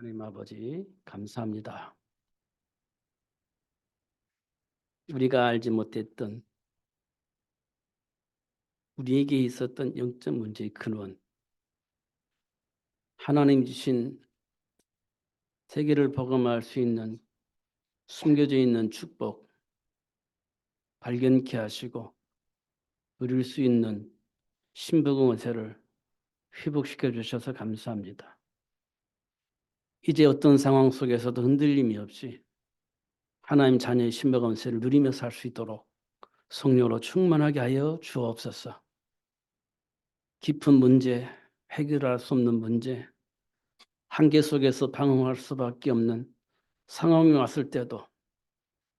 하나님 아버지 감사합니다. 우리가 알지 못했던 우리에게 있었던 영적 문제의 근원, 하나님 주신 세계를 복음할 수 있는 숨겨져 있는 축복 발견케 하시고 누릴 수 있는 신복의 은혜를 회복시켜 주셔서 감사합니다. 이제 어떤 상황 속에서도 흔들림이 없이 하나님 자녀의 신복의 은혜를 누리며 살 수 있도록 성령으로 충만하게 하여 주옵소서. 깊은 문제, 해결할 수 없는 문제, 한계 속에서 방황할 수밖에 없는 상황이 왔을 때도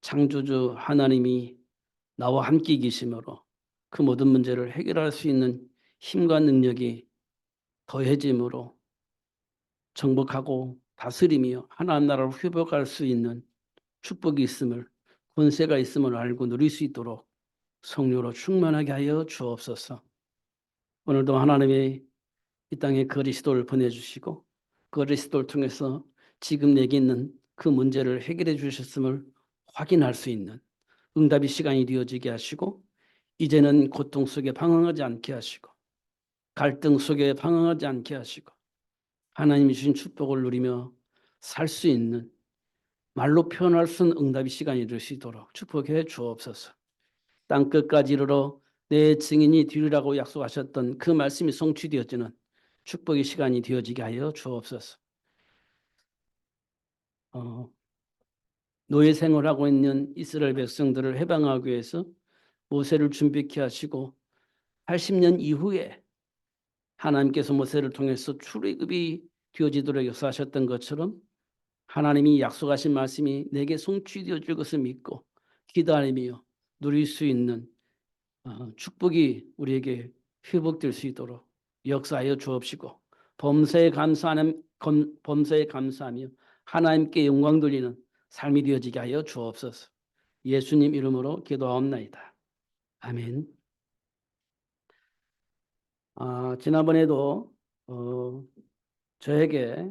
창조주 하나님이 나와 함께 계심으로 그 모든 문제를 해결할 수 있는 힘과 능력이 더해짐으로 정복하고 다스리며 하나님 나라를 회복할 수 있는 축복이 있음을, 권세가 있음을 알고 누릴 수 있도록 성령으로 충만하게 하여 주옵소서. 오늘도 하나님의 이 땅에 그리스도를 보내주시고 그리스도를 통해서 지금 내게 있는 그 문제를 해결해 주셨음을 확인할 수 있는 응답의 시간이 되어지게 하시고 이제는 고통 속에 방황하지 않게 하시고 갈등 속에 방황하지 않게 하시고 하나님이 주신 축복을 누리며 살 수 있는 말로 표현할 수 없는 응답의 시간이 될 수 있도록 축복해 주옵소서. 땅끝까지 이르러 내 증인이 되리라고 약속하셨던 그 말씀이 성취되어지는 축복의 시간이 되어지게 하여 주옵소서. 노예 생활하고 있는 이스라엘 백성들을 해방하기 위해서 모세를 준비케 하시고 80년 이후에 하나님께서 모세를 통해서 출애굽이 되어지도록 역사하셨던 것처럼 하나님이 약속하신 말씀이 내게 성취되어질 것을 믿고 기다리며 누릴 수 있는 축복이 우리에게 회복될 수 있도록 역사하여 주옵시고 범사에 감사하며 하나님께 영광 돌리는 삶이 되어지게 하여 주옵소서. 예수님 이름으로 기도하옵나이다. 아멘. 지난번에도 저에게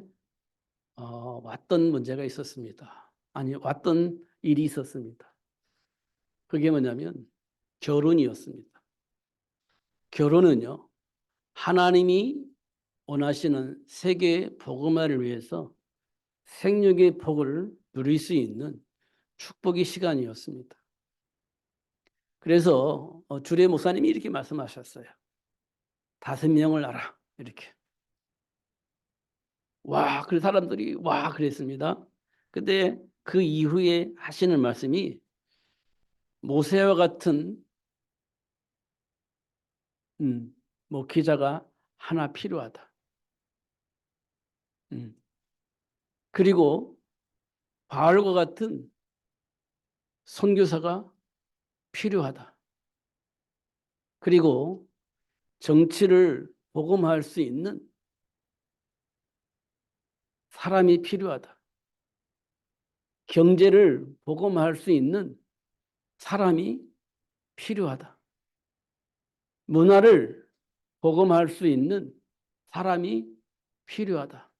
왔던 문제가 있었습니다. 아니, 왔던 일이 있었습니다. 그게 뭐냐면 결혼이었습니다. 결혼은요, 하나님이 원하시는 세계 복음화를 위해서 생육의 복을 누릴 수 있는 축복의 시간이었습니다. 그래서 주례 목사님이 이렇게 말씀하셨어요. 5명을 알아. 이렇게. 와, 그 사람들이 와 그랬습니다. 근데 그 이후에 하시는 말씀이 모세와 같은 목회자가 하나 필요하다. 그리고 바울과 같은 선교사가 필요하다. 그리고 정치를 복음화할 수 있는 사람이 필요하다. 경제를 복음화할 수 있는 사람이 필요하다. 문화를 복음화할 수 있는 사람이 필요하다.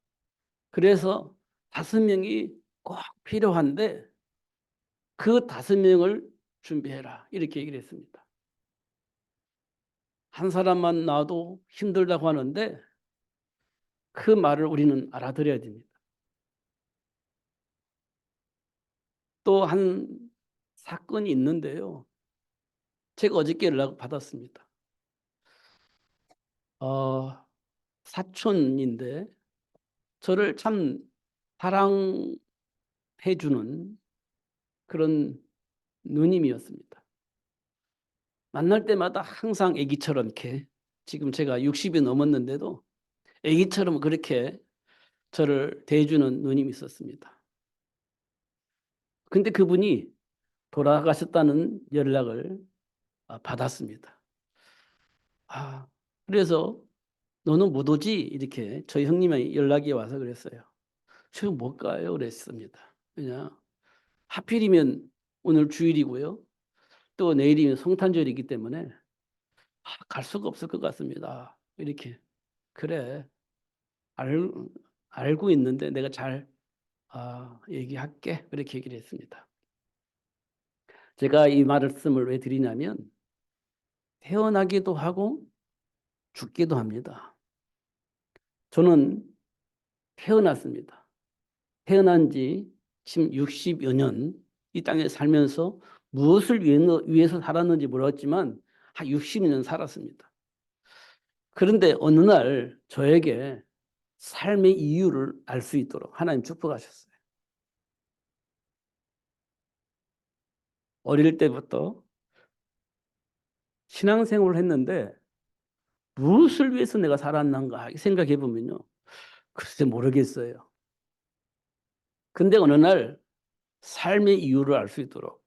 그래서 5명이 꼭 필요한데 그 5명을 준비해라. 이렇게 얘기를 했습니다. 한 사람만 나와도 힘들다고 하는데 그 말을 우리는 알아들어야 됩니다. 또 한 사건이 있는데요. 제가 어저께 연락을 받았습니다. 사촌인데 저를 참 사랑해 주는 그런 누님이었습니다. 만날 때마다 항상 아기처럼 이렇게 지금 제가 60이 넘었는데도 아기처럼 그렇게 저를 대해주는 누님이 있었습니다. 근데 그분이 돌아가셨다는 연락을 받았습니다. 그래서 너는 못 오지? 이렇게 저희 형님이 연락이 와서 그랬어요. 저 못 가요 그랬습니다. 그냥 하필이면 오늘 주일이고요. 또 내일이면 성탄절이기 때문에 갈 수가 없을 것 같습니다. 이렇게 그래 알고 있는데 내가 잘 얘기할게. 그렇게 얘기를 했습니다. 제가 이 말씀을 왜 드리냐면 태어나기도 하고 죽기도 합니다. 저는 태어났습니다. 태어난 지 지금 60여 년 이 땅에 살면서 무엇을 위해서 살았는지 모르겠지만 한 60년 살았습니다. 그런데 어느 날 저에게 삶의 이유를 알 수 있도록 하나님 축복하셨어요. 어릴 때부터 신앙생활을 했는데 무엇을 위해서 내가 살았는가 생각해 보면요. 글쎄 모르겠어요. 근데 어느 날 삶의 이유를 알 수 있도록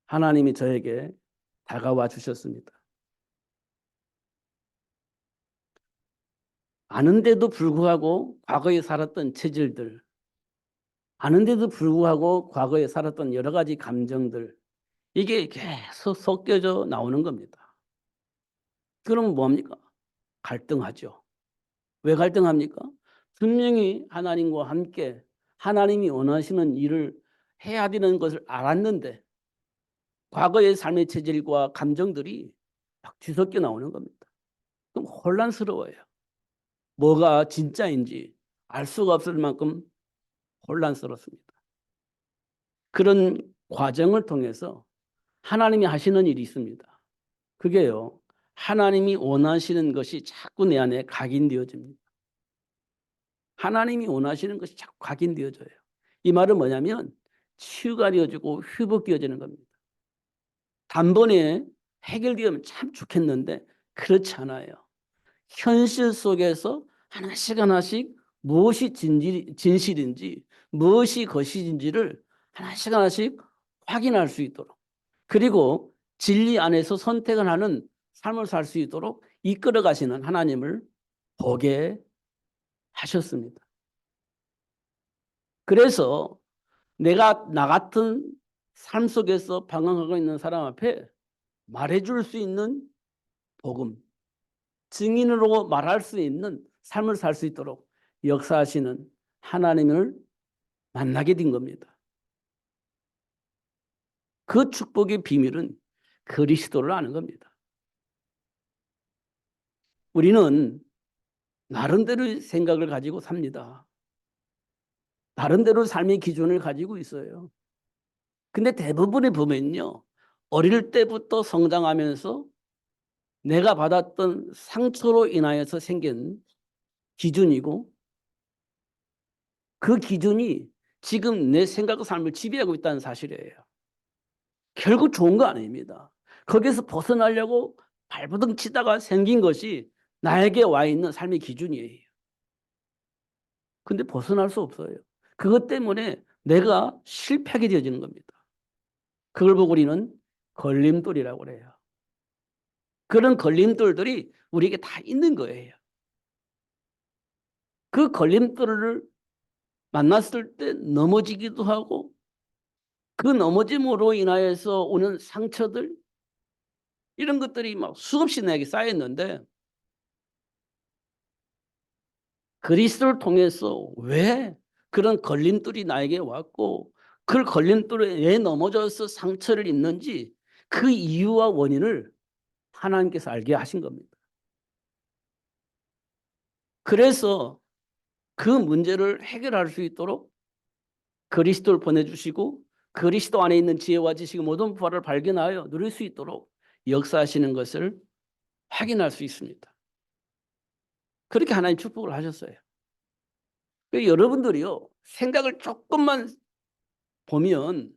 하나님이 저에게 다가와 주셨습니다. 아는데도 불구하고 과거에 살았던 체질들, 아는데도 불구하고 과거에 살았던 여러 가지 감정들, 이게 계속 섞여져 나오는 겁니다. 그럼 뭐합니까? 갈등하죠. 왜 갈등합니까? 분명히 하나님과 함께 하나님이 원하시는 일을 해야 되는 것을 알았는데 과거의 삶의 체질과 감정들이 막 뒤섞여 나오는 겁니다. 그럼 혼란스러워요. 뭐가 진짜인지 알 수가 없을 만큼 혼란스럽습니다. 그런 과정을 통해서 하나님이 하시는 일이 있습니다. 그게요. 하나님이 원하시는 것이 자꾸 내 안에 각인되어집니다. 하나님이 원하시는 것이 자꾸 각인되어져요. 이 말은 뭐냐면 치유가 되어지고 회복되어지는 겁니다. 단번에 해결되면 참 좋겠는데 그렇지 않아요. 현실 속에서 하나씩 하나씩 무엇이 진실인지 무엇이 거짓인지를 하나씩 하나씩 확인할 수 있도록 그리고 진리 안에서 선택을 하는 삶을 살 수 있도록 이끌어 가시는 하나님을 보게 하셨습니다. 그래서 내가 나 같은 삶 속에서 방황하고 있는 사람 앞에 말해줄 수 있는 복음, 증인으로 말할 수 있는 삶을 살 수 있도록 역사하시는 하나님을 만나게 된 겁니다. 그 축복의 비밀은 그리스도를 아는 겁니다. 우리는 나름대로 생각을 가지고 삽니다. 나름대로 삶의 기준을 가지고 있어요. 근데 대부분의 보면요. 어릴 때부터 성장하면서 내가 받았던 상처로 인하여서 생긴 기준이고 그 기준이 지금 내 생각과 삶을 지배하고 있다는 사실이에요. 결국 좋은 거 아닙니다. 거기서 벗어나려고 발버둥 치다가 생긴 것이 나에게 와 있는 삶의 기준이에요. 근데 벗어날 수 없어요. 그것 때문에 내가 실패하게 되어지는 겁니다. 그걸 보고 우리는 걸림돌이라고 그래요. 그런 걸림돌들이 우리에게 다 있는 거예요. 그 걸림돌을 만났을 때 넘어지기도 하고 그 넘어짐으로 인하여서 오는 상처들 이런 것들이 막 수없이 내게 쌓였는데 그리스도를 통해서 왜 그런 걸림돌이 나에게 왔고 그 걸림돌에 왜 넘어져서 상처를 입는지 그 이유와 원인을 하나님께서 알게 하신 겁니다. 그래서 그 문제를 해결할 수 있도록 그리스도를 보내주시고 그리스도 안에 있는 지혜와 지식의 모든 부활을 발견하여 누릴 수 있도록 역사하시는 것을 확인할 수 있습니다. 그렇게 하나님 축복을 하셨어요. 여러분들이요 생각을 조금만 보면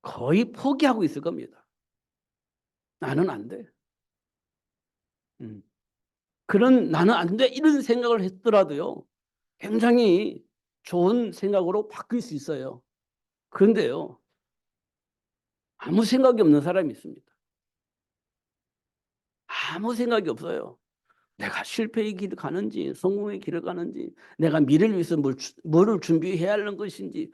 거의 포기하고 있을 겁니다. 나는 안 돼. 그런 나는 안 돼 이런 생각을 했더라도요 굉장히 좋은 생각으로 바뀔 수 있어요. 그런데요 아무 생각이 없는 사람이 있습니다. 아무 생각이 없어요. 내가 실패의 길을 가는지 성공의 길을 가는지 내가 미래를 위해서 뭐를 준비해야 하는 것인지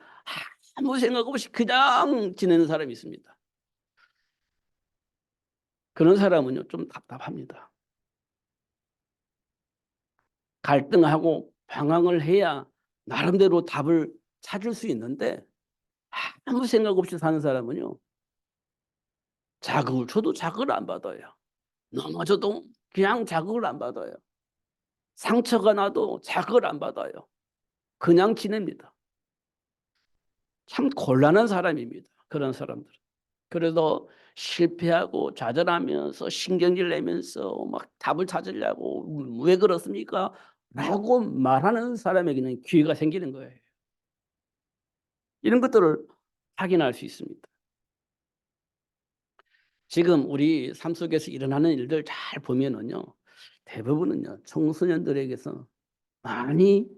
아무 생각 없이 그냥 지내는 사람이 있습니다. 그런 사람은요 좀 답답합니다. 갈등하고 방황을 해야 나름대로 답을 찾을 수 있는데 아무 생각 없이 사는 사람은요. 자극을 줘도 자극을 안 받아요. 넘어져도 그냥 자극을 안 받아요. 상처가 나도 자극을 안 받아요. 그냥 지냅니다. 참 곤란한 사람입니다. 그런 사람들은. 그래서 실패하고 좌절하면서 신경질 내면서 막 답을 찾으려고 "왜 그렇습니까?" 라고 말하는 사람에게는 기회가 생기는 거예요. 이런 것들을 확인할 수 있습니다. 지금 우리 삶 속에서 일어나는 일들 잘 보면은요. 대부분은요. 청소년들에게서 많이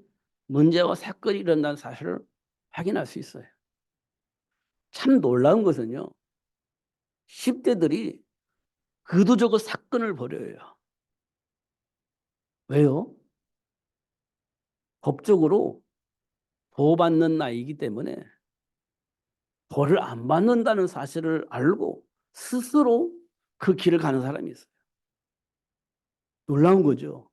문제와 사건이 일어난 사실을 확인할 수 있어요. 참 놀라운 것은요. 10 대들이 의도적으로 사건을 벌여요. 왜요? 법적으로 보호받는 나이이기 때문에 벌을 안 받는다는 사실을 알고 스스로 그 길을 가는 사람이 있어요. 놀라운 거죠.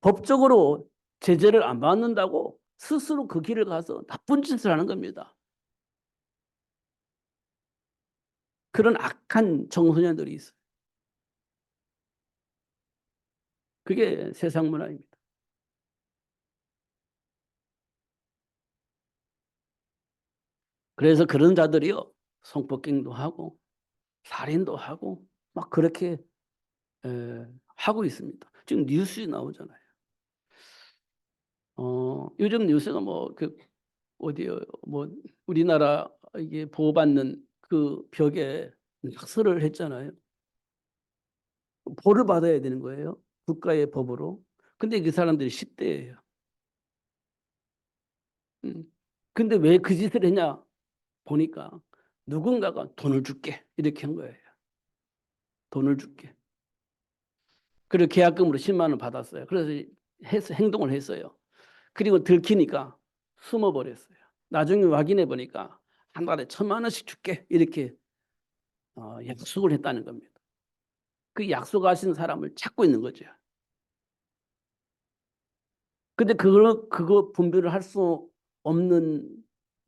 법적으로 제재를 안 받는다고 스스로 그 길을 가서 나쁜 짓을 하는 겁니다. 그런 악한 청소년들이 있어요. 그게 세상 문화입니다. 그래서 그런 자들이요. 성폭행도 하고 살인도 하고 막 그렇게 하고 있습니다. 지금 뉴스에 나오잖아요. 요즘 뉴스가 뭐 그 어디요? 뭐 우리나라 이게 보호받는 그 벽에 낙서를 했잖아요. 벌을 받아야 되는 거예요. 국가의 법으로. 근데 그 사람들이 10 대예요. 음. 근데 왜 그 짓을 했냐 보니까 누군가가 "돈을 줄게." 이렇게 한 거예요. "돈을 줄게." 그리고 계약금으로 1 0원 받았어요. 그래서 행동을 했어요. 그리고 들키니까 숨어 버렸어요. 나중에 확인해 보니까 "한 달에 1,000만 원씩 줄게." 이렇게 약속을 했다는 겁니다. 그 약속하신 사람을 찾고 있는 거죠. 근데 그거 분별을 할 수 없는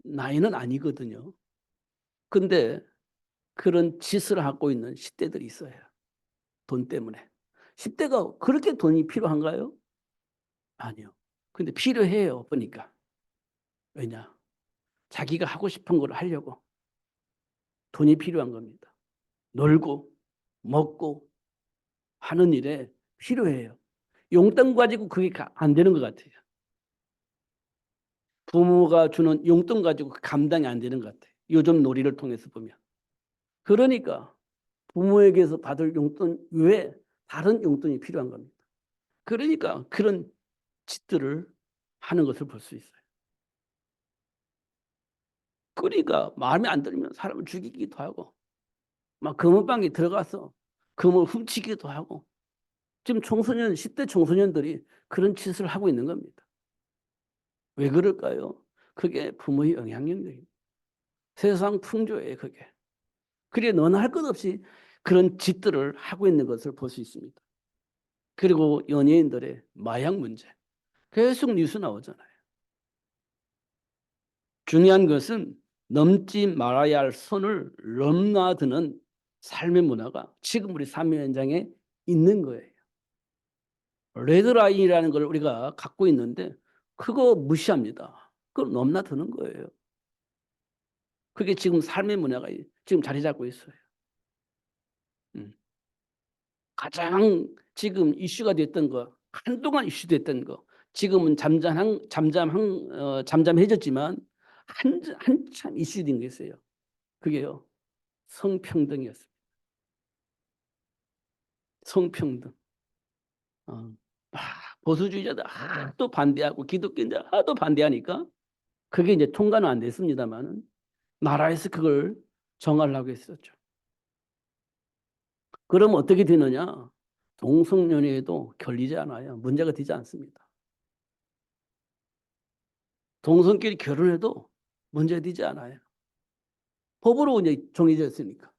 나이는 아니거든요. 근데 그런 짓을 하고 있는 10 대들이 있어요, 돈 때문에. 10 대가 그렇게 돈이 필요한가요? 아니요. 근데 필요해요, 보니까. 왜냐? 자기가 하고 싶은 걸 하려고 돈이 필요한 겁니다. 놀고 먹고 하는 일에 필요해요. 용돈 가지고 그게 안 되는 것 같아요. 부모가 주는 용돈 가지고 감당이 안 되는 것 같아요. 요즘 놀이를 통해서 보면. 그러니까 부모에게서 받을 용돈 외에 다른 용돈이 필요한 겁니다. 그러니까 그런 짓들을 하는 것을 볼 수 있어요. 그러니까 마음에 안 들면 사람을 죽이기도 하고 막 금은방에 들어가서 금을 훔치기도 하고 지금 청소년 10대 청소년들이 그런 짓을 하고 있는 겁니다. 왜 그럴까요? 그게 부모의 영향력입니다. 세상 풍조예요 그게. 그래 너나 할 것 없이 그런 짓들을 하고 있는 것을 볼 수 있습니다. 그리고 연예인들의 마약 문제. 계속 뉴스 나오잖아요. 중요한 것은 넘지 말아야 할 선을 넘나드는 삶의 문화가 지금 우리 삶의 현장에 있는 거예요. 레드라인이라는 걸 우리가 갖고 있는데 그거 무시합니다. 그걸 넘나드는 거예요. 그게 지금 삶의 문화가 지금 자리 잡고 있어요. 음. 가장 지금 이슈가 됐던 거 한동안 이슈됐던 거 지금은 잠잠해졌지만 한참 이슈된 게 있어요. 그게요. 성평등이었습니다. 성평등. 어. 막 보수주의자들 하도 반대하고 기독교인들 하도 반대하니까 그게 이제 통과는 안 됐습니다마는 나라에서 그걸 정하려고 했었죠. 그러면 어떻게 되느냐? 동성연애에도 걸리지 않아요. 문제가 되지 않습니다. 동성끼리 결혼해도 문제되지 않아요. 법으로 이제 정해져 있으니까.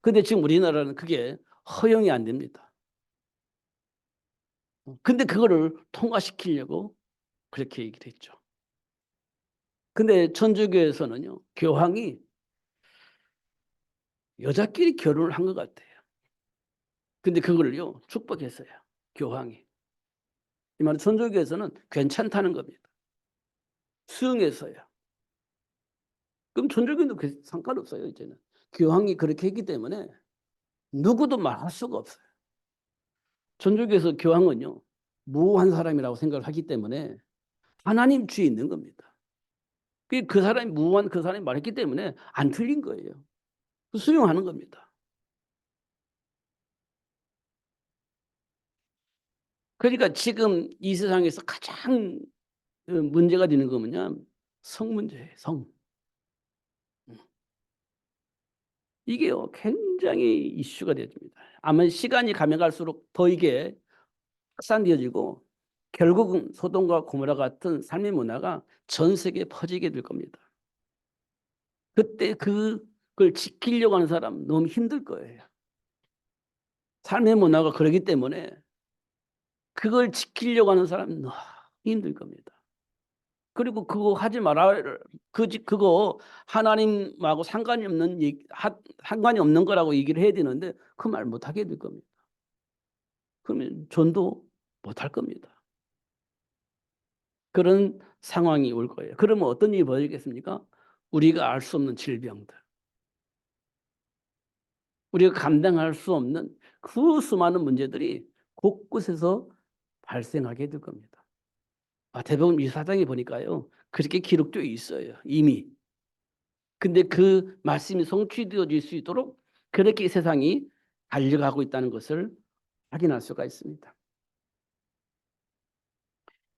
근데 지금 우리나라는 그게 허용이 안 됩니다. 근데 그거를 통과시키려고 그렇게 얘기를 했죠. 근데 천주교에서는요, 교황이 여자끼리 결혼을 한 것 같아요. 근데 그거를요, 축복했어요. 교황이. 이 말은 천주교에서는 괜찮다는 겁니다. 수용했어요. 그럼 천주교는 상관없어요, 이제는. 교황이 그렇게 했기 때문에 누구도 말할 수가 없어요. 천주교에서 교황은요, 무한 사람이라고 생각을 하기 때문에 하나님 주에 있는 겁니다. 그 사람이 무한 그 사람이 말했기 때문에 안 틀린 거예요. 수용하는 겁니다. 그러니까 지금 이 세상에서 가장 문제가 되는 거 뭐냐? 성 문제예요. 성. 이게요, 굉장히 이슈가 됩니다. 아마 시간이 가면 갈수록 더 이게 확산되어지고 결국은 소돔과 고모라 같은 삶의 문화가 전 세계에 퍼지게 될 겁니다. 그때 그걸 지키려고 하는 사람 너무 힘들 거예요. 삶의 문화가 그러기 때문에 그걸 지키려고 하는 사람 너무 힘들 겁니다. 그리고 그거 하지 마라. 그거 하나님하고 상관이 없는 거라고 얘기를 해야 되는데 그 말 못하게 될 겁니다. 그러면 전도 못할 겁니다. 그런 상황이 올 거예요. 그러면 어떤 일이 벌어지겠습니까? 우리가 알 수 없는 질병들, 우리가 감당할 수 없는 그 수많은 문제들이 곳곳에서 발생하게 될 겁니다. 대법원 이사장에 보니까요, 그렇게 기록되어 있어요, 이미. 근데 그 말씀이 성취되어질 수 있도록 그렇게 세상이 달려가고 있다는 것을 확인할 수가 있습니다.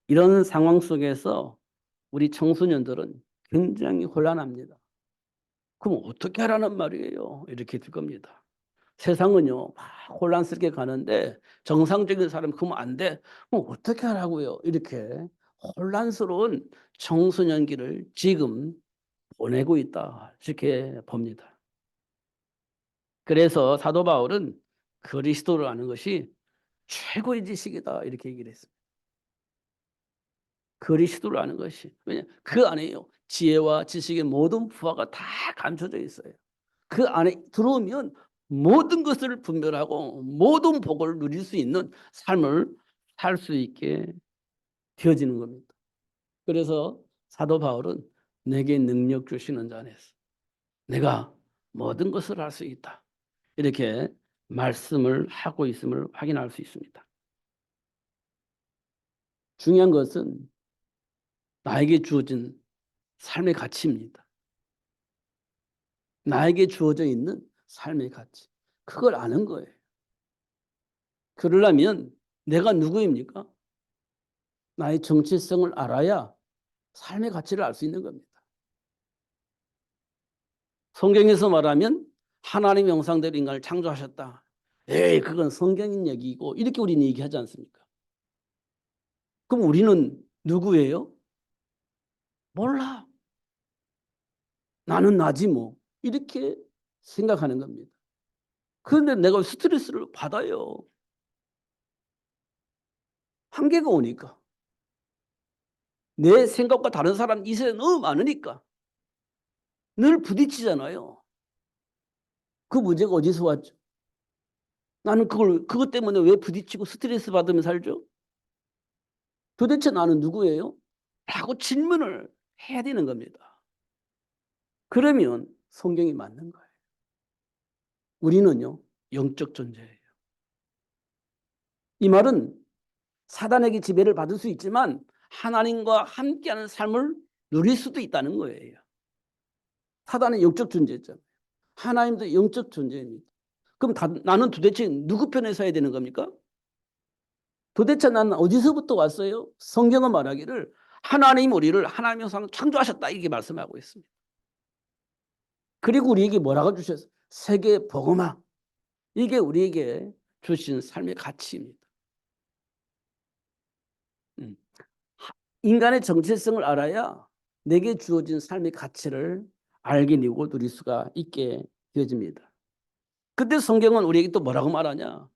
이런 상황 속에서 우리 청소년들은 굉장히 혼란합니다. 그럼 어떻게 하라는 말이에요? 이렇게 될 겁니다. 세상은요, 막 혼란스럽게 가는데 정상적인 사람 그러면 안 돼. 그럼 어떻게 하라고요? 이렇게 혼란스러운 청소년기를 지금 보내고 있다. 이렇게 봅니다. 그래서 사도 바울은 그리스도를 아는 것이 최고의 지식이다. 이렇게 얘기를 했습니다. 그리스도를 아는 것이. 왜냐? 그 안에요, 지혜와 지식의 모든 부하가 다 감춰져 있어요. 그 안에 들어오면 모든 것을 분별하고 모든 복을 누릴 수 있는 삶을 살 수 있게 되어지는 겁니다. 그래서 사도 바울은 내게 능력 주시는 자 안에서 내가 모든 것을 할 수 있다. 이렇게 말씀을 하고 있음을 확인할 수 있습니다. 중요한 것은 나에게 주어진 삶의 가치입니다. 나에게 주어져 있는 삶의 가치. 그걸 아는 거예요. 그러려면 내가 누구입니까? 나의 정체성을 알아야 삶의 가치를 알 수 있는 겁니다. 성경에서 말하면 하나님의 형상대로 인간을 창조하셨다. 에이, 그건 성경인 얘기고 이렇게 우리는 얘기하지 않습니까? 그럼 우리는 누구예요? 몰라. 나는 나지 뭐. 이렇게 생각하는 겁니다. 그런데 내가 스트레스를 받아요. 한계가 오니까. 내 생각과 다른 사람 이 세상에 너무 많으니까. 늘 부딪히잖아요. 그 문제가 어디서 왔죠? 나는 그것 때문에 왜 부딪히고 스트레스 받으며 살죠? 도대체 나는 누구예요? 라고 질문을 해야 되는 겁니다. 그러면 성경이 맞는 거예요. 우리는요, 영적 존재예요. 이 말은 사단에게 지배를 받을 수 있지만 하나님과 함께하는 삶을 누릴 수도 있다는 거예요. 사단은 영적 존재잖아요. 하나님도 영적 존재입니다. 그럼 나는 도대체 누구 편에 서야 되는 겁니까? 도대체 나는 어디서부터 왔어요? 성경은 말하기를 하나님 우리를 하나님의 형상으로 창조하셨다 이렇게 말씀하고 있습니다. 그리고 우리에게 뭐라고 주셨어요? 세계 복음화. 이게 우리에게 주신 삶의 가치입니다. 인간의 정체성을 알아야 내게 주어진 삶의 가치를 알게 되고 누릴 수가 있게 되어집니다. 그때 성경은 우리에게 또 뭐라고 말하냐?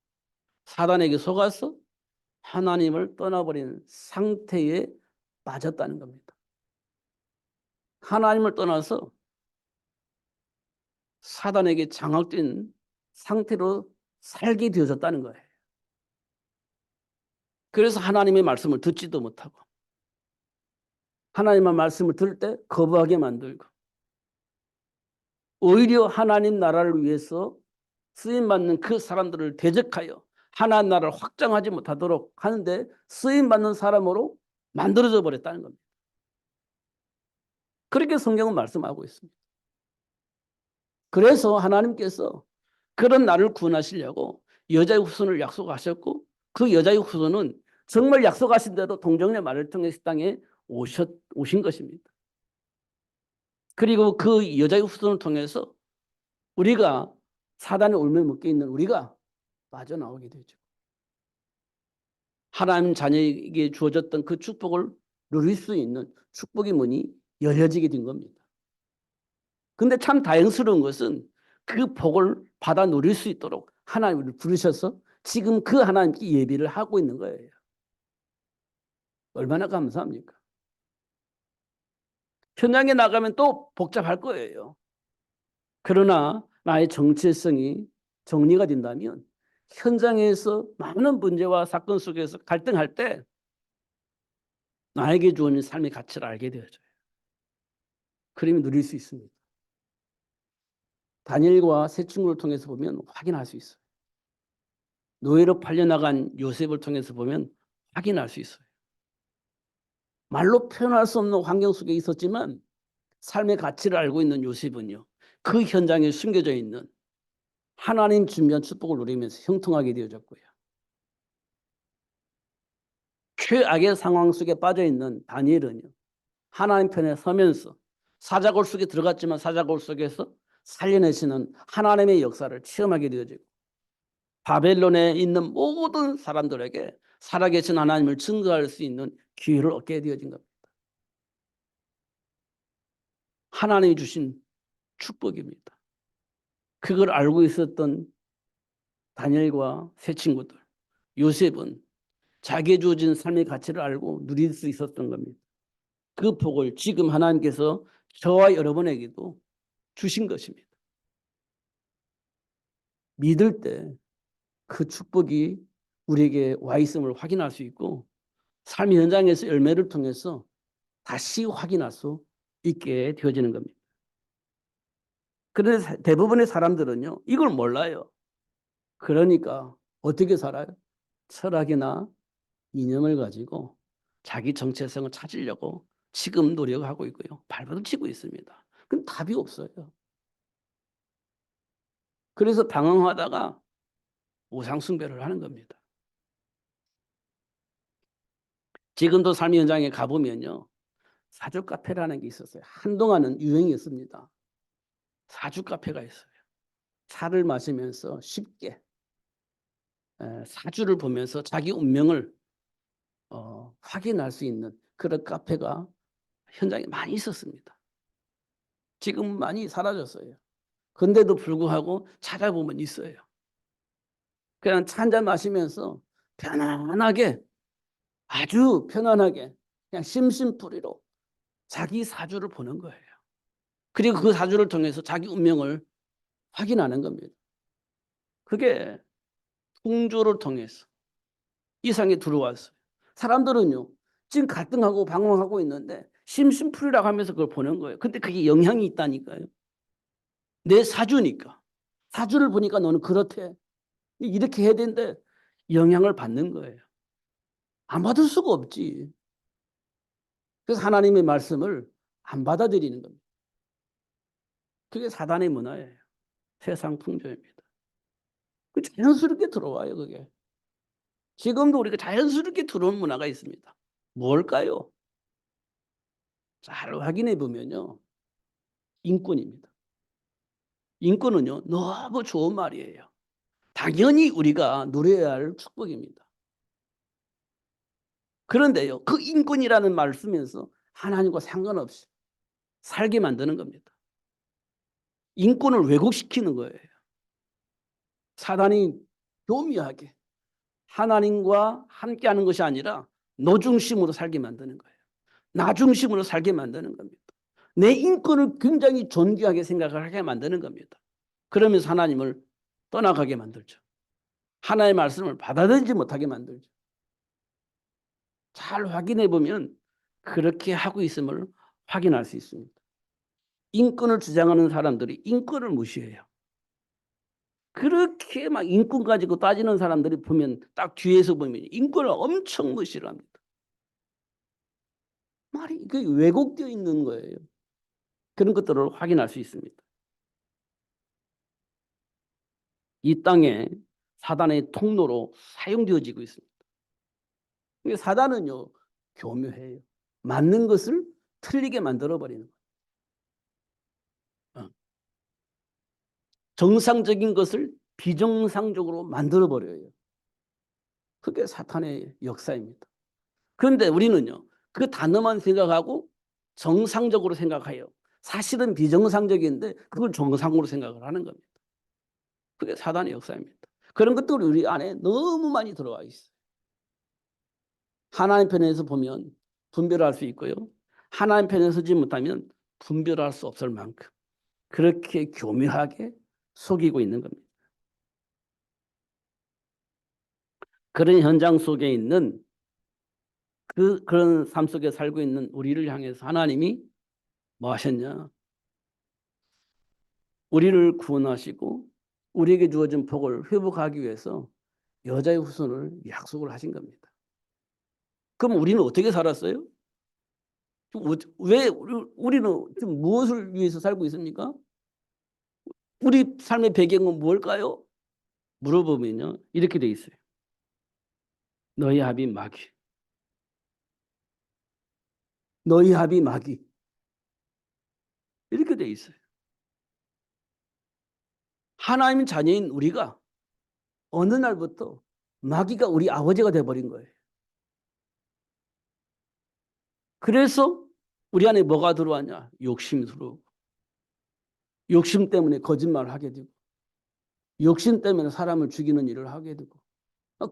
사단에게 속아서 하나님을 떠나버린 상태에 빠졌다는 겁니다. 하나님을 떠나서 사단에게 장악된 상태로 살게 되어졌다는 거예요. 그래서 하나님의 말씀을 듣지도 못하고 하나님의 말씀을 들을 때 거부하게 만들고 오히려 하나님 나라를 위해서 쓰임받는 그 사람들을 대적하여 하나님 나라를 확장하지 못하도록 하는데 쓰임받는 사람으로 만들어져 버렸다는 겁니다. 그렇게 성경은 말씀하고 있습니다. 그래서 하나님께서 그런 나를 구원하시려고 여자의 후손을 약속하셨고 그 여자의 후손은 정말 약속하신 대로 동정의 말을 통해 이 땅에 오신 것입니다. 그리고 그 여자의 후손을 통해서 우리가 사단의 올무에 묶여 있는 우리가 빠져나오게 되죠. 하나님 자녀에게 주어졌던 그 축복을 누릴 수 있는 축복의 문이 열려지게 된 겁니다. 근데 참 다행스러운 것은 그 복을 받아 누릴 수 있도록 하나님을 부르셔서 지금 그 하나님께 예비를 하고 있는 거예요. 얼마나 감사합니까? 현장에 나가면 또 복잡할 거예요. 그러나 나의 정체성이 정리가 된다면 현장에서 많은 문제와 사건 속에서 갈등할 때 나에게 주어진 삶의 가치를 알게 되어져요. 그러면 누릴 수 있습니다. 다니엘과 세 친구를 통해서 보면 확인할 수 있어요. 노예로 팔려나간 요셉을 통해서 보면 확인할 수 있어요. 말로 표현할 수 없는 환경 속에 있었지만 삶의 가치를 알고 있는 요셉은요. 그 현장에 숨겨져 있는 하나님 준비한 축복을 누리면서 형통하게 되어졌고요. 최악의 상황 속에 빠져있는 다니엘은요. 하나님 편에 서면서 사자굴 속에 들어갔지만 사자굴 속에서 살려내시는 하나님의 역사를 체험하게 되어지고 바벨론에 있는 모든 사람들에게 살아계신 하나님을 증거할 수 있는 기회를 얻게 되어진 겁니다. 하나님이 주신 축복입니다. 그걸 알고 있었던 다니엘과 세 친구들, 요셉은 자기의 주어진 삶의 가치를 알고 누릴 수 있었던 겁니다. 그 복을 지금 하나님께서 저와 여러분에게도 주신 것입니다. 믿을 때 그 축복이 우리에게 와 있음을 확인할 수 있고 삶의 현장에서 열매를 통해서 다시 확인할 수 있게 되어지는 겁니다. 그런데 대부분의 사람들은요, 이걸 몰라요. 그러니까 어떻게 살아요? 철학이나 이념을 가지고 자기 정체성을 찾으려고 지금 노력하고 있고요. 발버둥 치고 있습니다. 그럼 답이 없어요. 그래서 방황하다가 우상 숭배를 하는 겁니다. 지금도 삶의 현장에 가보면요. 사주 카페라는 게 있었어요. 한동안은 유행이었습니다. 사주 카페가 있어요. 차를 마시면서 쉽게 사주를 보면서 자기 운명을 확인할 수 있는 그런 카페가 현장에 많이 있었습니다. 지금 많이 사라졌어요. 근데도 불구하고 찾아보면 있어요. 그냥 차 한잔 마시면서 편안하게 아주 편안하게 그냥 심심풀이로 자기 사주를 보는 거예요. 그리고 그 사주를 통해서 자기 운명을 확인하는 겁니다. 그게 풍조를 통해서 이상에 들어왔어요. 사람들은요. 지금 갈등하고 방황하고 있는데 심심풀이라고 하면서 그걸 보는 거예요. 근데 그게 영향이 있다니까요. 내 사주니까. 사주를 보니까 너는 그렇대. 이렇게 해야 되는데 영향을 받는 거예요. 안 받을 수가 없지. 그래서 하나님의 말씀을 안 받아들이는 겁니다. 그게 사단의 문화예요. 세상 풍조입니다. 그 자연스럽게 들어와요, 그게. 지금도 우리가 자연스럽게 들어온 문화가 있습니다. 뭘까요? 잘 확인해 보면요. 인권입니다. 인권은요, 너무 좋은 말이에요. 당연히 우리가 누려야 할 축복입니다. 그런데요, 그 인권이라는 말을 쓰면서 하나님과 상관없이 살게 만드는 겁니다. 인권을 왜곡시키는 거예요. 사단이 교묘하게 하나님과 함께하는 것이 아니라 너 중심으로 살게 만드는 거예요. 나 중심으로 살게 만드는 겁니다. 내 인권을 굉장히 존귀하게 생각을 하게 만드는 겁니다. 그러면서 하나님을 떠나가게 만들죠. 하나님의 말씀을 받아들이지 못하게 만들죠. 잘 확인해 보면 그렇게 하고 있음을 확인할 수 있습니다. 인권을 주장하는 사람들이 인권을 무시해요. 그렇게 막 인권 가지고 따지는 사람들이 보면 딱 뒤에서 보면 인권을 엄청 무시를 합니다. 말이 이게 왜곡되어 있는 거예요. 그런 것들을 확인할 수 있습니다. 이 땅에 사단의 통로로 사용되어지고 있습니다. 사단은요, 교묘해요. 맞는 것을 틀리게 만들어버리는 거예요. 정상적인 것을 비정상적으로 만들어버려요. 그게 사탄의 역사입니다. 그런데 우리는요, 그 단어만 생각하고 정상적으로 생각해요. 사실은 비정상적인데 그걸 정상으로 생각을 하는 겁니다. 그게 사단의 역사입니다. 그런 것들이 우리 안에 너무 많이 들어와 있어요. 하나님 편에서 보면 분별할 수 있고요. 하나님 편에 서지 못하면 분별할 수 없을 만큼 그렇게 교묘하게 속이고 있는 겁니다. 그런 현장 속에 있는 그런 삶 속에 살고 있는 우리를 향해서 하나님이 뭐 하셨냐? 우리를 구원하시고 우리에게 주어진 복을 회복하기 위해서 여자의 후손을 약속을 하신 겁니다. 그럼 우리는 어떻게 살았어요? 왜 우리는 지금 무엇을 위해서 살고 있습니까? 우리 삶의 배경은 무엇일까요? 물어보면요, 이렇게 돼 있어요. 너희 합이 마귀. 너희 합이 마귀. 이렇게 돼 있어요. 하나님 자녀인 우리가 어느 날부터 마귀가 우리 아버지가 돼버린 거예요. 그래서 우리 안에 뭐가 들어왔냐? 욕심이 들어오고, 욕심 때문에 거짓말을 하게 되고, 욕심 때문에 사람을 죽이는 일을 하게 되고,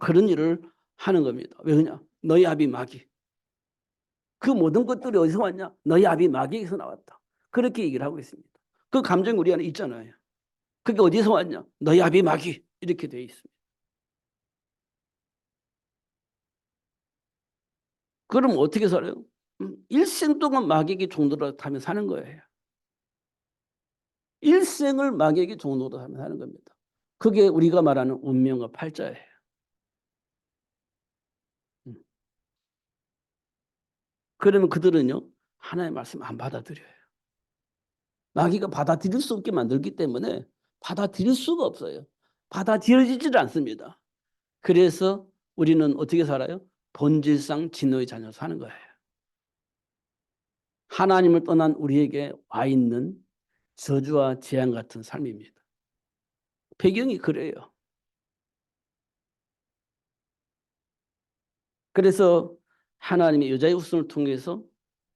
그런 일을 하는 겁니다. 왜 그러냐? 너희 아비 마귀. 그 모든 것들이 어디서 왔냐? 너희 아비 마귀에서 나왔다. 그렇게 얘기를 하고 있습니다. 그 감정이 우리 안에 있잖아요. 그게 어디서 왔냐? 너희 아비 마귀. 이렇게 되어 있습니다. 그럼 어떻게 살아요? 일생 동안 마귀에게 종노릇하며 사는 거예요. 일생을 마귀에게 종노릇하며 사는 겁니다. 그게 우리가 말하는 운명과 팔자예요. 그러면 그들은요, 하나님의 말씀 안 받아들여요. 마귀가 받아들일 수 없게 만들기 때문에 받아들일 수가 없어요. 받아들여지질 않습니다. 그래서 우리는 어떻게 살아요? 본질상 진노의 자녀로 사는 거예요. 하나님을 떠난 우리에게 와 있는 저주와 재앙 같은 삶입니다. 배경이 그래요. 그래서 하나님의 여자의 후손을 통해서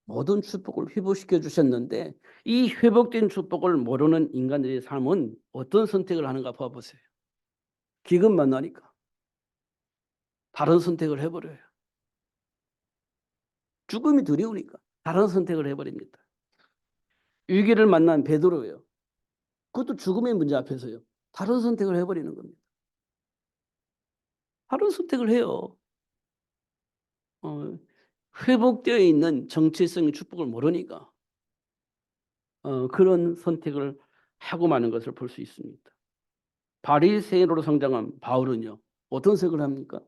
모든 축복을 회복시켜 주셨는데 이 회복된 축복을 모르는 인간들의 삶은 어떤 선택을 하는가 봐보세요. 기근 만나니까 다른 선택을 해버려요. 죽음이 두려우니까 다른 선택을 해버립니다. 위기를 만난 베드로예요. 그것도 죽음의 문제 앞에서요. 다른 선택을 해버리는 겁니다. 다른 선택을 해요. 회복되어 있는 정체성의 축복을 모르니까 그런 선택을 하고 마는 것을 볼 수 있습니다. 바리새인으로 성장한 바울은요. 어떤 선택을 합니까?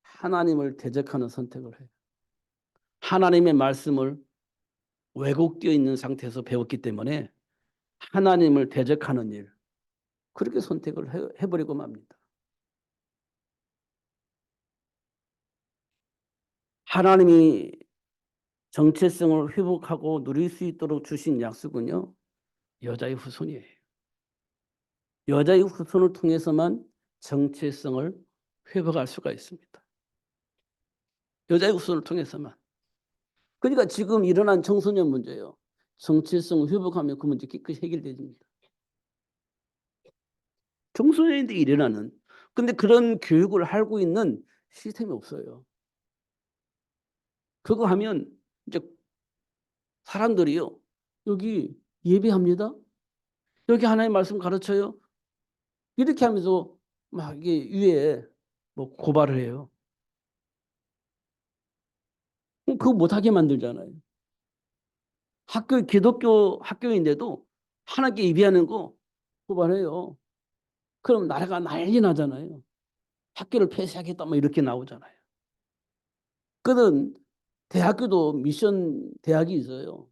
하나님을 대적하는 선택을 해요. 하나님의 말씀을 왜곡되어 있는 상태에서 배웠기 때문에 하나님을 대적하는 일, 그렇게 선택을 해버리고 맙니다. 하나님이 정체성을 회복하고 누릴 수 있도록 주신 약속은요. 여자의 후손이에요. 여자의 후손을 통해서만 정체성을 회복할 수가 있습니다. 여자의 후손을 통해서만. 그러니까 지금 일어난 청소년 문제예요. 정체성을 회복하면 그 문제 깨끗이 해결됩니다. 청소년인데 일어나는 근데 그런 교육을 하고 있는 시스템이 없어요. 그거 하면 이제 사람들이요. 여기 예배합니다. 여기 하나님 말씀 가르쳐요. 이렇게 하면서 막 이게 위에 뭐 고발을 해요. 그럼 그거 못하게 만들잖아요. 기독교 학교인데도 하나님께 예배하는 거 고발해요. 그럼 나라가 난리 나잖아요. 학교를 폐쇄하겠다 뭐 이렇게 나오잖아요. 그는 대학교도 미션 대학이 있어요.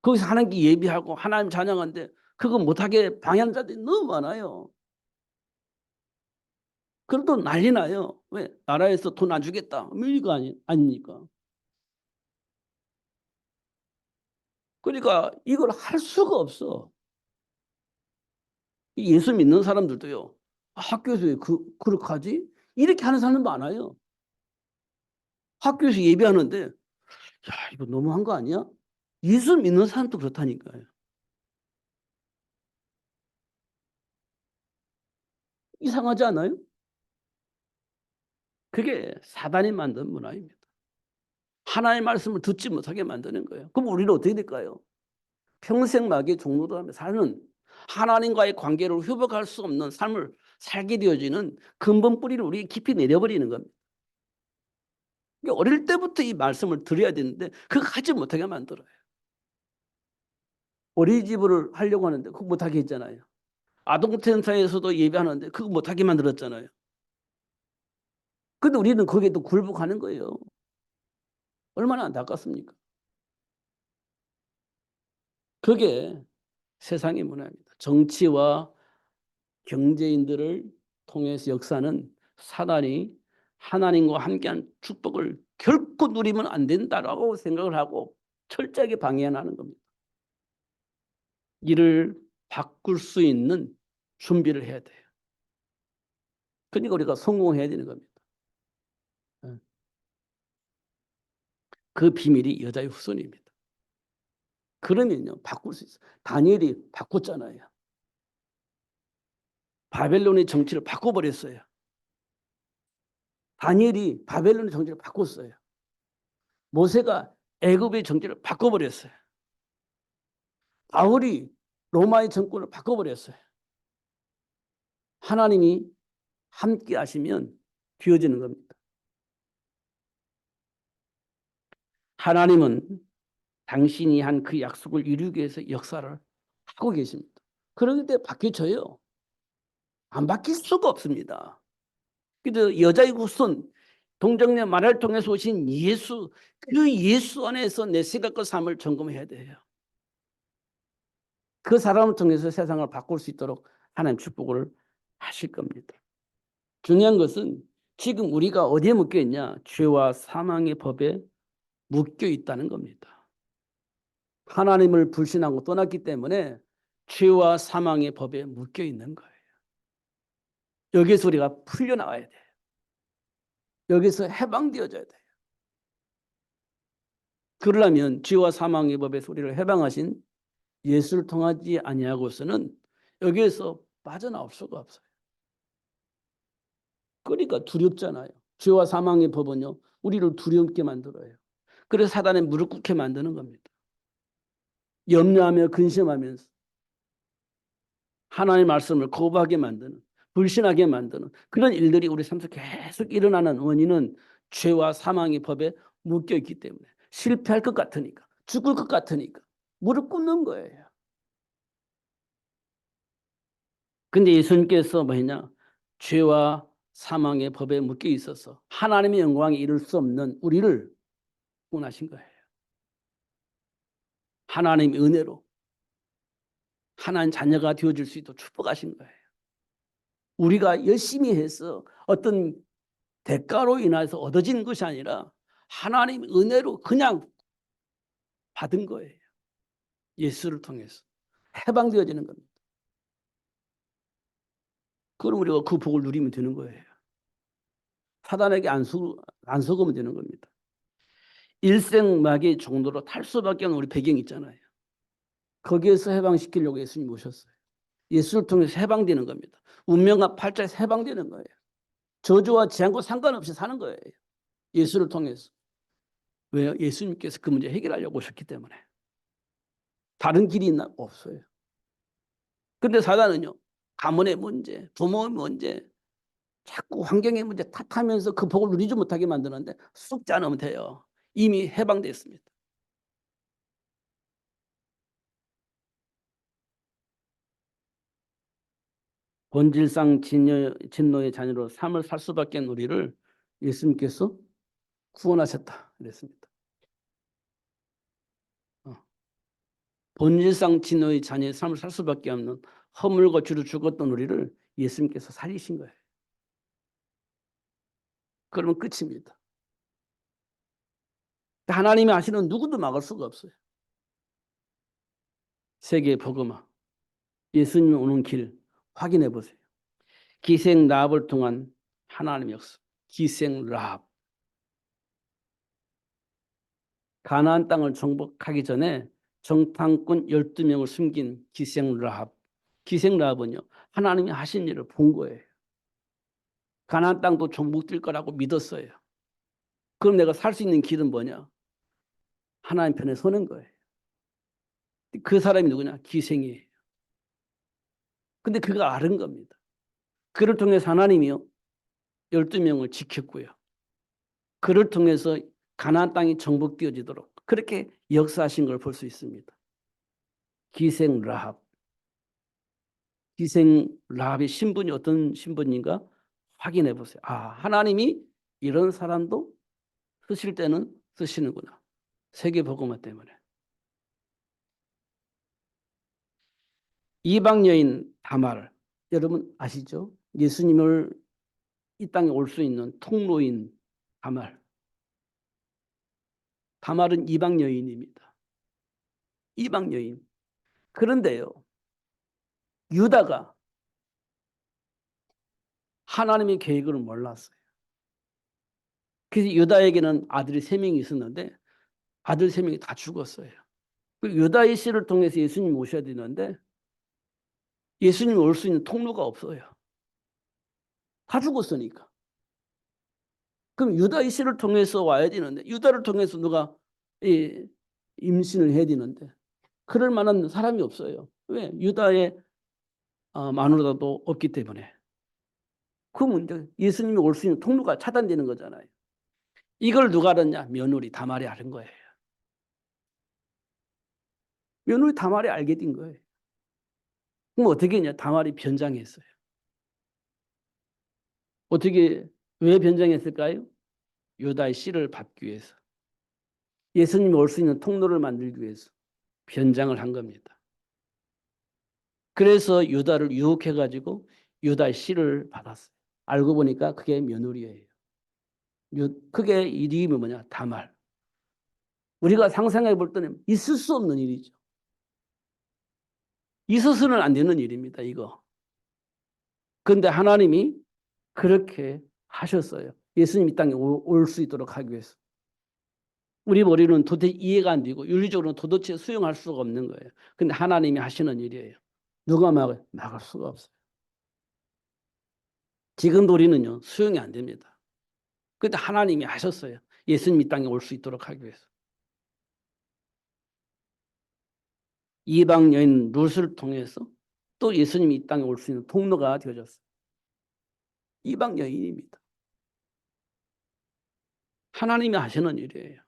거기서 하나님께 예배하고 하나님 찬양하는데 그거 못하게 방향자들이 너무 많아요. 그럼 또 난리 나요. 왜? 나라에서 돈 안 주겠다. 뭐 이거 아닙니까? 그러니까 이걸 할 수가 없어. 예수 믿는 사람들도요. 학교에서 왜 그렇게 하지? 이렇게 하는 사람 많아요. 학교에서 예배하는데 야, 이거 너무한 거 아니야? 예수 믿는 사람도 그렇다니까요. 이상하지 않아요? 그게 사단이 만든 문화입니다. 하나님의 말씀을 듣지 못하게 만드는 거예요. 그럼 우리는 어떻게 될까요? 평생 마귀의 종로로 하며 사는 하나님과의 관계를 회복할 수 없는 삶을 살게 되어지는 근본 뿌리를 우리 깊이 내려버리는 겁니다. 그러니까 어릴 때부터 이 말씀을 들어야 되는데 그거 하지 못하게 만들어요. 어린이집을 하려고 하는데 그거 못하게 했잖아요. 아동센터에서도 예배하는데 그거 못하게 만들었잖아요. 근데 우리는 거기에 또 굴복하는 거예요. 얼마나 안타깝습니까? 그게 세상의 문화입니다. 정치와 경제인들을 통해서 역사는 사단이 하나님과 함께한 축복을 결코 누리면 안 된다라고 생각을 하고 철저하게 방해하는 겁니다. 이를 바꿀 수 있는 준비를 해야 돼요. 그러니까 우리가 성공해야 되는 겁니다. 그 비밀이 여자의 후손입니다. 그러면요, 바꿀 수 있어요. 다니엘이 바꿨잖아요. 바벨론의 정치를 바꿔버렸어요. 다니엘이 바벨론의 정치를 바꿨어요. 모세가 애굽의 정치를 바꿔버렸어요. 바울이 로마의 정권을 바꿔버렸어요. 하나님이 함께 하시면 되어지는 겁니다. 하나님은 당신이 한 그 약속을 이루기 위해서 역사를 하고 계십니다. 그러기 때문에 바뀌어져요. 안 바뀔 수가 없습니다. 그래서 여자의 후손, 동정녀 마리아를 통해서 오신 예수, 그 예수 안에서 내 생각과 삶을 점검해야 돼요. 그 사람을 통해서 세상을 바꿀 수 있도록 하나님 축복을 하실 겁니다. 중요한 것은 지금 우리가 어디에 묶여 있냐? 죄와 사망의 법에 묶여 있다는 겁니다. 하나님을 불신하고 떠났기 때문에 죄와 사망의 법에 묶여 있는 거예요. 여기서 우리가 풀려나와야 돼요. 여기서 해방되어져야 돼요. 그러려면 죄와 사망의 법에서 우리를 해방하신 예수를 통하지 아니하고서는 여기에서 빠져나올 수가 없어요. 그러니까 두렵잖아요. 죄와 사망의 법은요, 우리를 두렵게 만들어요. 그래서 사단에 무릎 꿇게 만드는 겁니다. 염려하며 근심하면서 하나님의 말씀을 거부하게 만드는, 불신하게 만드는 그런 일들이 우리 삶에서 계속 일어나는 원인은 죄와 사망의 법에 묶여 있기 때문에 실패할 것 같으니까, 죽을 것 같으니까 무릎 꿇는 거예요. 근데 예수님께서 뭐냐? 죄와 사망의 법에 묶여 있어서 하나님의 영광에 이룰 수 없는 우리를 구원하신 거예요. 하나님의 은혜로 하나님 자녀가 되어줄 수 있도록 축복하신 거예요. 우리가 열심히 해서 어떤 대가로 인해서 얻어진 것이 아니라 하나님 은혜로 그냥 받은 거예요. 예수를 통해서 해방되어지는 겁니다. 그럼 우리가 그 복을 누리면 되는 거예요. 사단에게 안 속으면 되는 겁니다. 일생마귀의 종로로 탈 수밖에 없는 우리 배경이 있잖아요. 거기에서 해방시키려고 예수님 오셨어요. 예수를 통해서 해방되는 겁니다. 운명과 팔자에서 해방되는 거예요. 저주와 재앙과 상관없이 사는 거예요. 예수를 통해서. 왜요? 예수님께서 그 문제 해결하려고 오셨기 때문에. 다른 길이 있나? 없어요. 근데 사단은요. 가문의 문제, 부모의 문제, 자꾸 환경의 문제 탓하면서 그 복을 누리지 못하게 만드는데 쑥지 않으면 돼요. 이미 해방됐습니다. 본질상 진노의 자녀로 삶을 살 수밖에 없는 우리를 예수님께서 구원하셨다. 그랬습니다. 본질상 진노의 자녀의 삶을 살 수밖에 없는 허물과 죄로 죽었던 우리를 예수님께서 살리신 거예요. 그러면 끝입니다. 하나님이 하시는 누구도 막을 수가 없어요. 세계 복음화. 예수님 오는 길 확인해 보세요. 기생 라합을 통한 하나님의 역사. 기생 라합. 가나안 땅을 정복하기 전에 정탐꾼 12명을 숨긴 기생 라합. 기생 라합은요. 하나님이 하신 일을 본 거예요. 가나안 땅도 정복될 거라고 믿었어요. 그럼 내가 살 수 있는 길은 뭐냐? 하나님 편에 서는 거예요. 그 사람이 누구냐? 기생이에요. 근데 그가 아는 겁니다. 그를 통해서 하나님이요. 12명을 지켰고요. 그를 통해서 가나안 땅이 정복되어지도록 그렇게 역사하신 걸 볼 수 있습니다. 기생 라합. 기생 라합의 신분이 어떤 신분인가 확인해 보세요. 아, 하나님이 이런 사람도 쓰실 때는 쓰시는구나. 세계 복음화 때문에. 이방 여인 다말. 여러분 아시죠? 예수님을 이 땅에 올 수 있는 통로인 다말. 다말은 이방 여인입니다. 이방 여인. 그런데요. 유다가 하나님의 계획을 몰랐어요. 그래서 유다에게는 아들이 3명이 있었는데 아들 3명이 다 죽었어요. 유다의 씨를 통해서 예수님 오셔야 되는데 예수님 올 수 있는 통로가 없어요. 다 죽었으니까. 그럼 유다의 씨를 통해서 와야 되는데 유다를 통해서 누가 임신을 해야 되는데 그럴 만한 사람이 없어요. 왜? 유다의 마누라도 없기 때문에. 그 문제, 예수님이 올 수 있는 통로가 차단되는 거잖아요. 이걸 누가 알았냐? 며느리 다말이 아는 거예요. 며느리 다말이 알게 된 거예요. 그럼 어떻게 했냐? 다말이 변장했어요. 어떻게, 왜 변장했을까요? 유다의 씨를 받기 위해서. 예수님이 올 수 있는 통로를 만들기 위해서 변장을 한 겁니다. 그래서 유다를 유혹해가지고 유다의 씨를 받았어요. 알고 보니까 그게 며느리예요. 그게 이름이 뭐냐? 다말. 우리가 상상해 볼 때는 있을 수 없는 일이죠. 있어서는 안 되는 일입니다. 이거. 그런데 하나님이 그렇게 하셨어요. 예수님 이 땅에 올 수 있도록 하기 위해서. 우리 머리는 도대체 이해가 안 되고 윤리적으로는 도대체 수용할 수가 없는 거예요. 근데 하나님이 하시는 일이에요. 누가 막을 수가 없어요. 지금도 우리는요, 수용이 안 됩니다. 근데 하나님이 하셨어요. 예수님 이 땅에 올 수 있도록 하기 위해서. 이방 여인 룻을 통해서 또 예수님이 이 땅에 올 수 있는 통로가 되어졌어요. 이방 여인입니다. 하나님이 하시는 일이에요.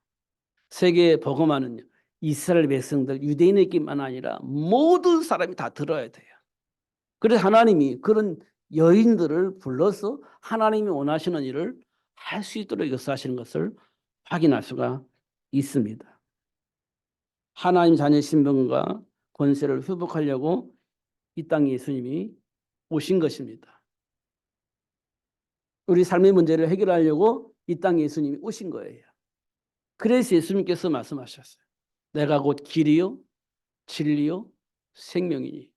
세계에 복음화는요, 이스라엘 백성들, 유대인에게만 아니라 모든 사람이 다 들어야 돼요. 그래서 하나님이 그런 여인들을 불러서 하나님이 원하시는 일을 할 수 있도록 역사하시는 것을 확인할 수가 있습니다. 하나님 자녀 신분과 권세를 회복하려고 이 땅에 예수님이 오신 것입니다. 우리 삶의 문제를 해결하려고 이 땅에 예수님이 오신 거예요. 그래서 예수님께서 말씀하셨어요. 내가 곧 길이요 진리요 생명이니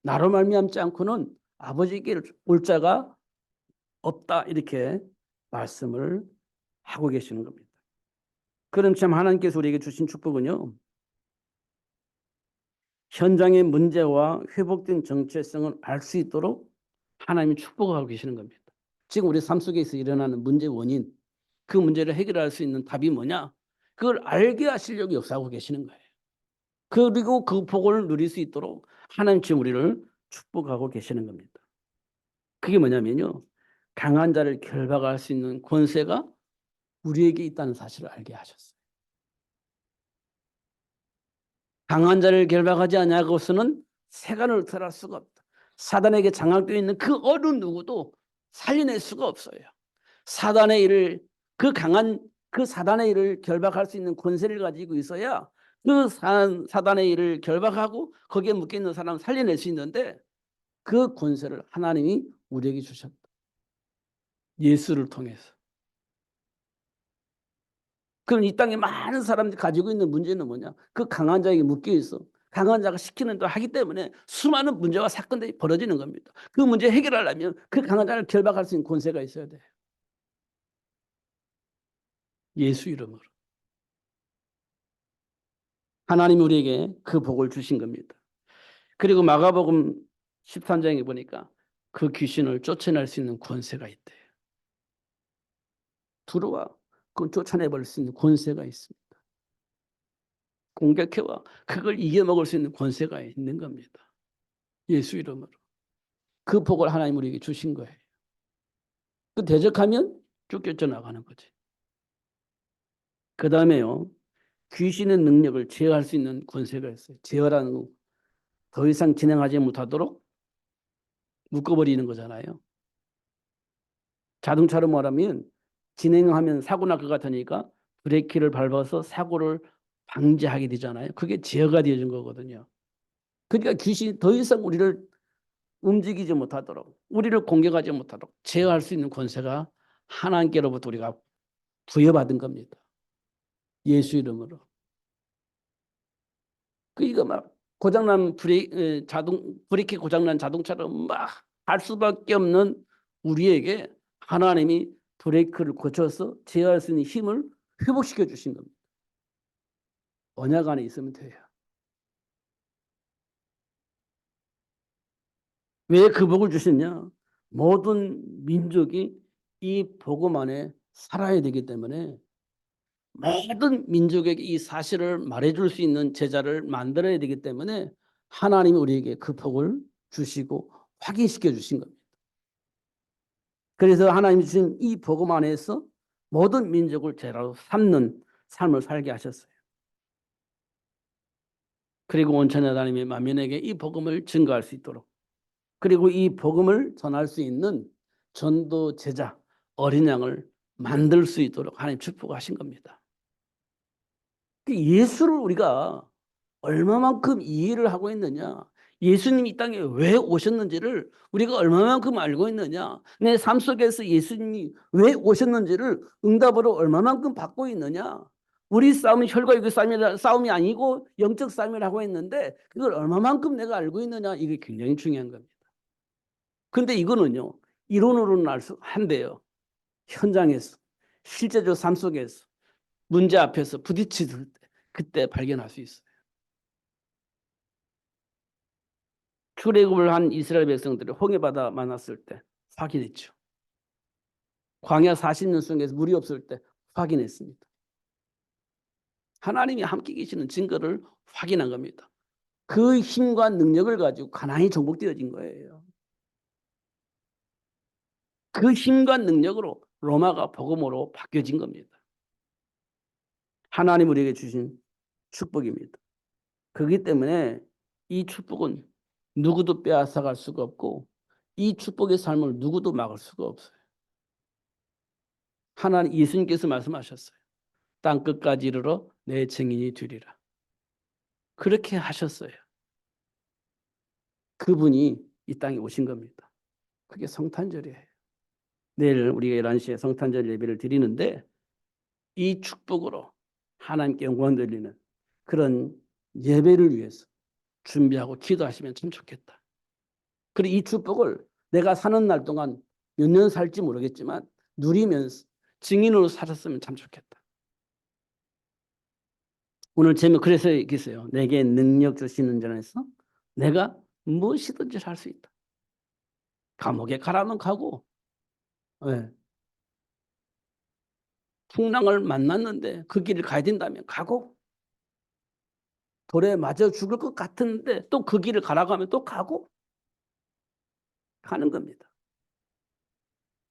나로 말미암지 않고는 아버지께 올 자가 없다 이렇게 말씀을 하고 계시는 겁니다. 그럼 참 하나님께서 우리에게 주신 축복은요. 현장의 문제와 회복된 정체성을 알 수 있도록 하나님이 축복하고 계시는 겁니다. 지금 우리 삶 속에서 일어나는 문제 원인, 그 문제를 해결할 수 있는 답이 뭐냐? 그걸 알게 하시려고 역사하고 계시는 거예요. 그리고 그 복을 누릴 수 있도록 하나님 지금 우리를 축복하고 계시는 겁니다. 그게 뭐냐면요. 강한 자를 결박할 수 있는 권세가 우리에게 있다는 사실을 알게 하셨어요. 강한 자를 결박하지 아니하고서는 세간을 탈할 수가 없다. 사단에게 장악되어 있는 그 어느 누구도 살려낼 수가 없어요. 사단의 일을 그 사단의 일을 결박할 수 있는 권세를 가지고 있어야 그 사단의 일을 결박하고 거기에 묶여 있는 사람을 살려낼 수 있는데 그 권세를 하나님이 우리에게 주셨다. 예수를 통해서. 그럼 이 땅에 많은 사람들이 가지고 있는 문제는 뭐냐? 그 강한 자에게 묶여 있어. 강한 자가 시키는 대로 하기 때문에 수많은 문제와 사건들이 벌어지는 겁니다. 그 문제 해결하려면 그 강한 자를 결박할 수 있는 권세가 있어야 돼요. 예수 이름으로. 하나님이 우리에게 그 복을 주신 겁니다. 그리고 마가복음 13장에 보니까 그 귀신을 쫓아낼 수 있는 권세가 있대요. 들어와. 그건 쫓아내버릴 수 있는 권세가 있습니다. 공격해와. 그걸 이겨먹을 수 있는 권세가 있는 겁니다. 예수 이름으로. 그 복을 하나님 우리에게 주신 거예요. 그 대적하면 쫓겨 나가는 거지. 그 다음에요. 귀신의 능력을 제어할 수 있는 권세가 있어요. 제어라는 거. 더 이상 진행하지 못하도록 묶어버리는 거잖아요. 자동차로 말하면 진행하면 사고 날 것 같으니까 브레이크를 밟아서 사고를 방지하게 되잖아요. 그게 제어가 되어진 거거든요. 그러니까 귀신이 더 이상 우리를 움직이지 못하도록, 우리를 공격하지 못하도록 제어할 수 있는 권세가 하나님께로부터 우리가 부여받은 겁니다. 예수 이름으로. 그러니까 막 고장난 브레이크 고장난 자동차로 막 할 수밖에 없는 우리에게 하나님이 브레이크를 고쳐서 제어할 수 있는 힘을 회복시켜 주신 겁니다. 언약 안에 있으면 돼요. 왜 그 복을 주셨냐? 모든 민족이 이 복음 안에 살아야 되기 때문에 모든 민족에게 이 사실을 말해줄 수 있는 제자를 만들어야 되기 때문에 하나님이 우리에게 그 복을 주시고 확인시켜 주신 겁니다. 그래서 하나님이 주신 이 복음 안에서 모든 민족을 제자로 삼는 삶을 살게 하셨어요. 그리고 온천의 하나님이 만민에게 이 복음을 증거할 수 있도록, 그리고 이 복음을 전할 수 있는 전도 제자, 어린 양을 만들 수 있도록 하나님 축복하신 겁니다. 예수를 우리가 얼마만큼 이해를 하고 있느냐, 예수님이 이 땅에 왜 오셨는지를 우리가 얼마만큼 알고 있느냐, 내 삶 속에서 예수님이 왜 오셨는지를 응답으로 얼마만큼 받고 있느냐. 우리 싸움이 혈과 육의 싸움이 아니고 영적 싸움이라고 했는데 그걸 얼마만큼 내가 알고 있느냐, 이게 굉장히 중요한 겁니다. 근데 이거는요, 이론으로는 알 수 한데요, 현장에서 실제적 삶 속에서 문제 앞에서 부딪힐 때 그때 발견할 수 있어요. 출애굽을 한 이스라엘 백성들이 홍해바다 만났을 때 확인했죠. 광야 40년 속에서 물이 없을 때 확인했습니다. 하나님이 함께 계시는 증거를 확인한 겁니다. 그 힘과 능력을 가지고 가나안이 정복되어진 거예요. 그 힘과 능력으로 로마가 복음으로 바뀌어진 겁니다. 하나님 우리에게 주신 축복입니다. 그렇기 때문에 이 축복은 누구도 빼앗아갈 수가 없고 이 축복의 삶을 누구도 막을 수가 없어요. 하나님, 예수님께서 말씀하셨어요. 땅 끝까지 이르러 내 증인이 되리라. 그렇게 하셨어요. 그분이 이 땅에 오신 겁니다. 그게 성탄절이에요. 내일 우리가 11시에 성탄절 예배를 드리는데 이 축복으로 하나님께 영광 돌리는 그런 예배를 위해서 준비하고 기도하시면 참 좋겠다. 그리고 이 축복을 내가 사는 날 동안 몇 년 살지 모르겠지만 누리면서 증인으로 살았으면 참 좋겠다. 오늘 제목 그래서 얘기했어요. 내게 능력 주시는 자에서 내가 무엇이든지 할 수 있다. 감옥에 가라면 가고, 예. 풍랑을 만났는데 그 길을 가야 된다면 가고, 돌에 맞아 죽을 것 같은데 또 그 길을 가라고 하면 또 가고, 가는 겁니다.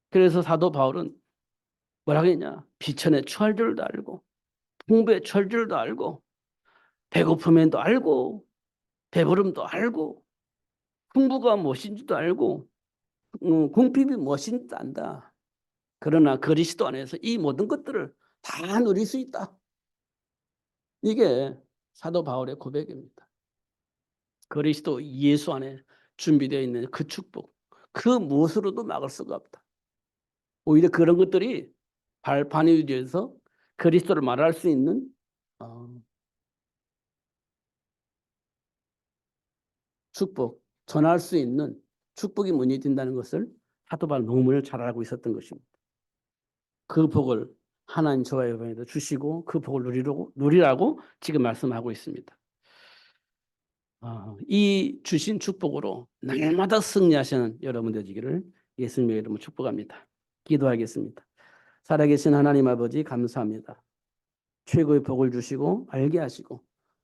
그래서 사도 바울은 뭐라 그랬냐? 비천의 처할 줄도 알고, 풍부의 처할 줄도 알고, 배고픔에도 알고, 배부름도 알고, 풍부가 무엇인지도 알고, 궁핍이 무엇인지도 안다. 그러나 그리스도 안에서 이 모든 것들을 다 누릴 수 있다. 이게 사도 바울의 고백입니다. 그리스도 예수 안에 준비되어 있는 그 축복, 그 무엇으로도 막을 수가 없다. 오히려 그런 것들이 발판이 되어서 그리스도를 말할 수 있는 축복, 전할 수 있는 축복이 문이 된다는 것을 사도 바울 너무 잘 알고 있었던 것입니다. 그 복을 하나님 저와 여러분에도 주시고 그 복을 누리라고 지금 말씀하고 있습니다. 이 주신 축복으로 날마다 승리하시는 여러분들 되기를 예수님의 이름으로 축복합니다. 기도하겠습니다. 살아계신 하나님 아버지 감사합니다. 최고의 복을 주시고 알게 하시고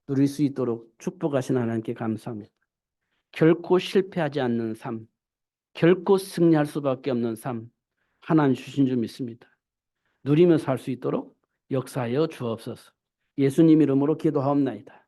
누릴 수 있도록 축복하신 하나님께 감사합니다. 결코 실패하지 않는 삶, 결코 승리할 수밖에 없는 삶 하나님 주신 줄 믿습니다. 누리며 살 수 있도록 역사하여 주옵소서. 예수님 이름으로 기도하옵나이다.